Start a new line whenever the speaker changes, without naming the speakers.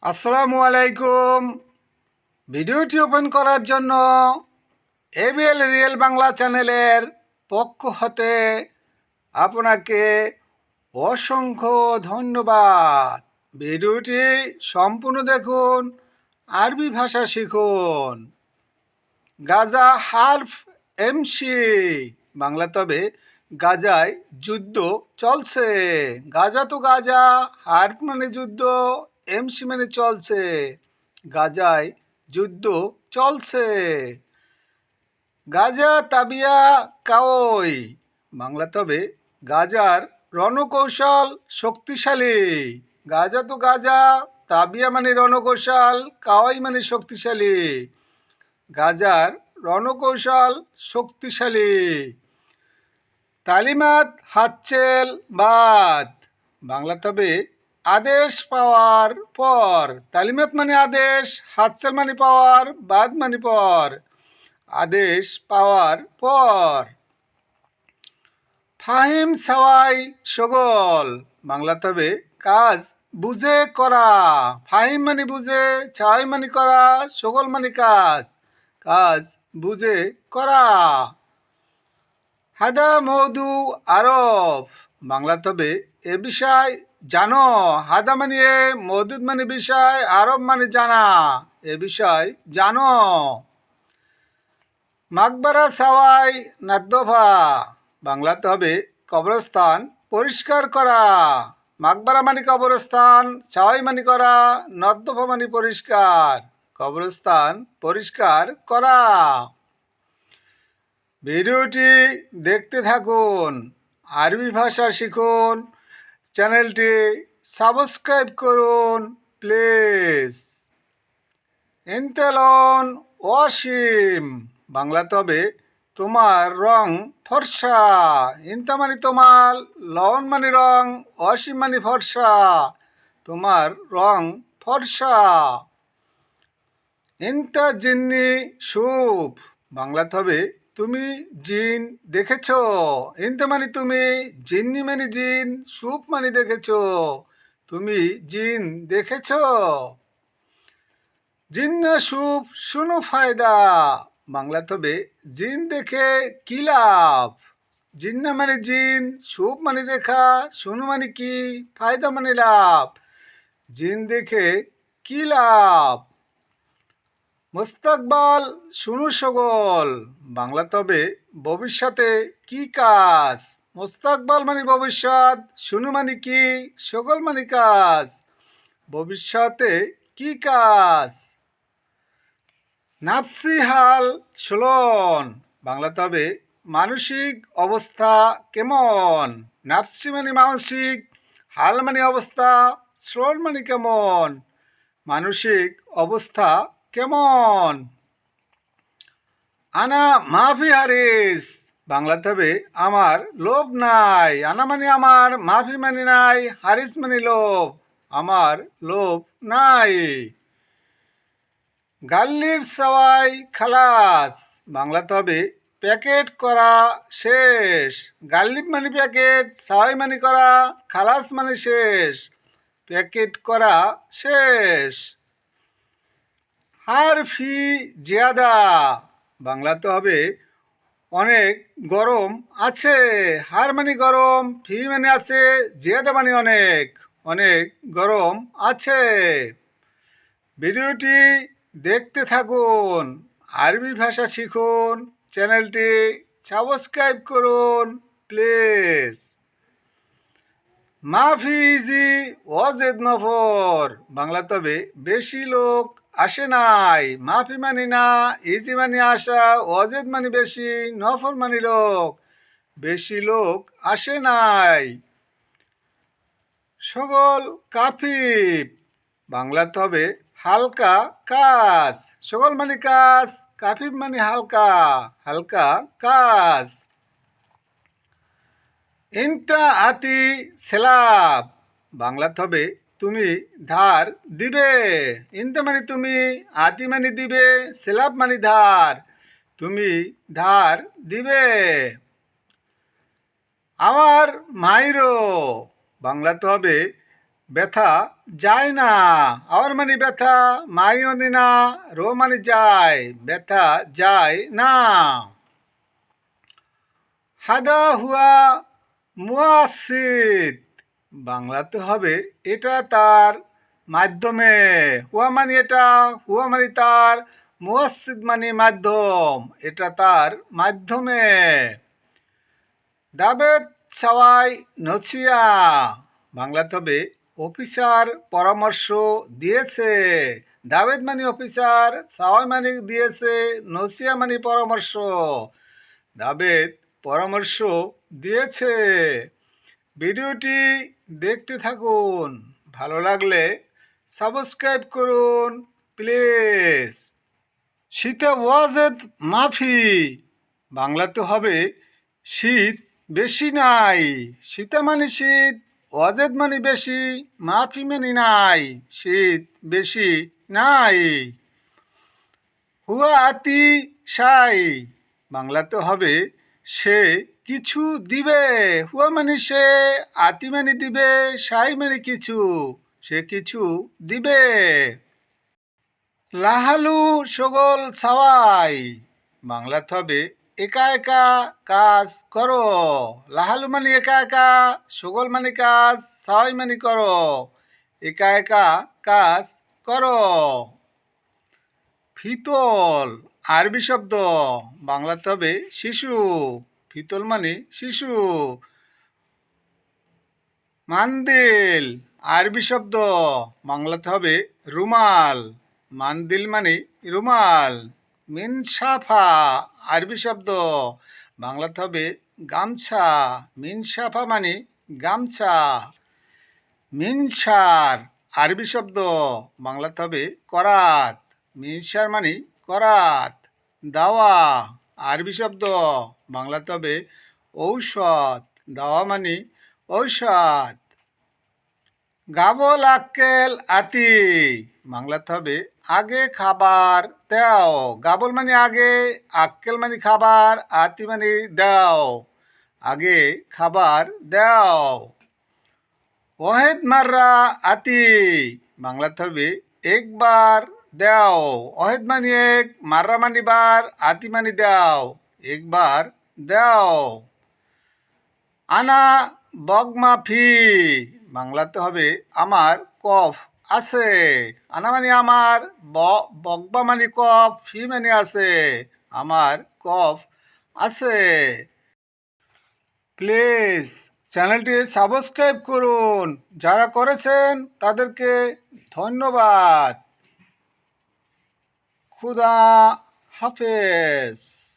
আসসালামু আলাইকুম। ভিডিওটি ওপেন করার জন্য এবিএল রিয়েল বাংলা চ্যানেলের পক্ষ হতে আপনাকে অসংখ্য ধন্যবাদ। ভিডিওটি সম্পূর্ণ দেখুন, আরবি ভাষা শিখুন। গাজা হার্ফ এমসি বাংলা, তবে গাজায় যুদ্ধ চলছে। গাজা তো গাজা, হার্ফ মানে যুদ্ধ, এমসি মানে চলছে। গাজায় যুদ্ধ চলছে। গাজা তাবিয়া কাওই বাংলা, তবে গাজার রণকৌশল শক্তিশালী। গাজা তো গাজা, তাবিয়া মানে রণকৌশল, কাওয়াই মানে শক্তিশালী। গাজার রণকৌশল শক্তিশালী। তালিমাত হাতচেল বাদ বাংলা, তবে আদেশ পাওয়ার পর। তালিমাত মানে আদেশ, হাতচেল মানে পাওয়ার, বাদ মানে পর। আদেশ পাওয়ার পর। ফাহিম সাওয়াই সগল বাংলা, তবে কাজ বুঝে করা। ফাহিম মানে বুঝে, ছাওয়াই মানে করা, সগল মানে কাজ। কাজ বুঝে করা। হাদা মৌদু আরফ বাংলা, তবে এ বিষয় জানো। হাদা মানে এ, মৌদুদ মানে বিষয়, আরব মানে জানা। এ বিষয় জানো। মাকবারা সাওয়াই নাদ্দফা বাংলা, তবে কবরস্থান পরিষ্কার করা। মাকবারা মানে কবরস্থান, সাওয়াই মানে করা, নদ্দফা মানে পরিষ্কার। কবরস্থান পরিষ্কার করা। ভিডিওটি দেখতে থাকুন, আরবি ভাষা শিখুন। চ্যানেলটি সাবস্ক্রাইব করুন প্লিজ। ইন্তেলন ওয়াসিম বাংলা, তবে তোমার রং ফর্সা। ইন্তা মানে তোমার, লন মানে রং, ওয়াসিম মানে ফর্সা। তোমার রং ফর্সা। ইন্তা জিন্নি সুপ বাংলা, তবে তুমি জিন দেখেছ। ইন্তা মানে তুমি, জিন্নি মানে জিন, সুপ মানে দেখেছ। তুমি জিন দেখেছ। জিন্না সুপ শুনো ফায়দা বাংলা, তবে জিন দেখে কি লাভ। জিন্না মানে জিন, সুপ মানে দেখা, শুনো মানে কি, ফায়দা মানে লাভ। জিন দেখে কি লাভ। মুস্তাকবাল শুনু সগল বাংলা, তবে ভবিষ্যতে কি কাজ। মুস্তাকবাল মানে ভবিষ্যৎ, শুনু মানে কি, সগল মানে কাজ। ভবিষ্যতে কি কাজ। নাফসি হাল সুলন বাংলা, তবে মানসিক অবস্থা কেমন। নাফসি মানে মানসিক, হাল মানে অবস্থা, সুলন মানে কেমন। মানসিক অবস্থা কেমন। আনা মাফি হারিস বাংলা, তবে আমার লোভ নাই। আনা মানে আমার, মাফি মানে নাই, হারিস মানে লোভ। আমার লোভ নাই। গাল্লিব সাওয়াই খালাস বাংলা, তবে প্যাকেট করা শেষ। গাল্লিব মানে প্যাকেট, সাওয়াই মানে করা, খালাস মানে শেষ। প্যাকেট করা শেষ। হার ফি জিয়াদা বাংলাতে হবে অনেক গরম আছে। হার মানে গরম, ফি মানে আছে, জিয়াদা মানে অনেক। অনেক গরম আছে। ভিডিওটি দেখতে থাকুন, আরবি ভাষা শিখুন। চ্যানেলটি সাবস্ক্রাইব করুন প্লিজ। মাফি ইজি ওয়াজেদ নফর বাংলা, তবে বেশি লোক আসে নাই। মাফি মানে না, ইজি মানে আসা, ওয়াজেদ মানে বেশি, নফর মানে লোক। বেশি লোক আসে নাই। সগল কাফিফ বাংলা, তবে হালকা কাজ। সগল মানে কাজ, কাফিফ মানে হালকা, হালকা কাজ। ইনতা আতি সেলাব বাংলা, তবে তুমি ধার দিবে। ইনতা মানে তুমি, আতি মানে দিবে, সেলাব মানে ধার। তুমি ধার দিবে। আমার মাইরো বাংলাতে হবে ব্যথা যায় না। আবার মানে ব্যথা মাই মানে না, রো মানে যায়, ব্যথা যায় না। হাদা হুয়া মুয়াসিদ, বাংলাতে হবে এটা তার মাধ্যমে। হুয়া মানে এটা, হুয়া মানে তার, মুয়াসিদ মানে মাধ্যম, এটা তার মাধ্যমে। দাবেদ সাওয়াই নছিয়া, বাংলাতে হবে অফিসার পরামর্শ দিয়েছে। দাবেদ মানে অফিসার, সাওয়াই মানে দিয়েছে, নসিয়া মানে পরামর্শ। দাবেদ পরামর্শ দিয়েছে। ভিডিওটি দেখতে থাকুন, ভালো লাগলে সাবস্ক্রাইব করুন প্লিজ। শীতে ওয়াজেদ মাফি, বাংলাতে হবে শীত বেশি নাই। শীতে মানে শীত, ওয়াজেদ মানে বেশি, মাফি মানে নাই, শীত বেশি নাই। হুয়া আতি সাই, বাংলাতে হবে সে কিছু দিবে। হুয়া মানে সে, আতি মানে দিবে, সাই মানে কিছু, সে কিছু দিবে। লাহালু সগল সাওয়াই, বাংলাতে হবে একা একা কাজ করো। লাহালু মানে একা একা, সগল মানে কাজ, সাওয়াই মানে করো, একা একা কাজ করো। ফিতল আরবি শব্দ, বাংলাতে হবে শিশু। ফিতল মানে শিশু। মান্দিল আরবি শব্দ, বাংলাতে হবে রুমাল। মান্দিল মানে রুমাল। মিনসাফা আরবি শব্দ, বাংলাতে হবে গামছা। মিনসাফা মানে গামছা। মিনসার আরবি শব্দ, বাংলাতে হবে করাত। মিনসার মানে করাত। দাওয়া আরবি শব্দ, বাংলাতে হবে ঔষধ। দাওয়া মানে ঔষধ। গাবল আক্কেল আতি, বাংলাতে হবে আগে খাবার দাও। গাবল মানে আগে, আক্কেল মানে খাবার, আতি মানে দাও, আগে খাবার দাও। ওহেদ মাররা আতি, বাংলাতে হবে একবার দাও। ওহেদ মানে এক, মাররা মানে বার, আতি মানে দাও, একবার দাও। আনা বগমাফি, বাংলাতে হবে আমার কফ আছে। আনা মানে আমার, বগবা মানে কফ, ফি মানে আছে, আমার কফ আছে। প্লিজ চ্যানেলটি সাবস্ক্রাইব করুন, যারা করেছেন তাদেরকে ধন্যবাদ। খুদা হাফেজ।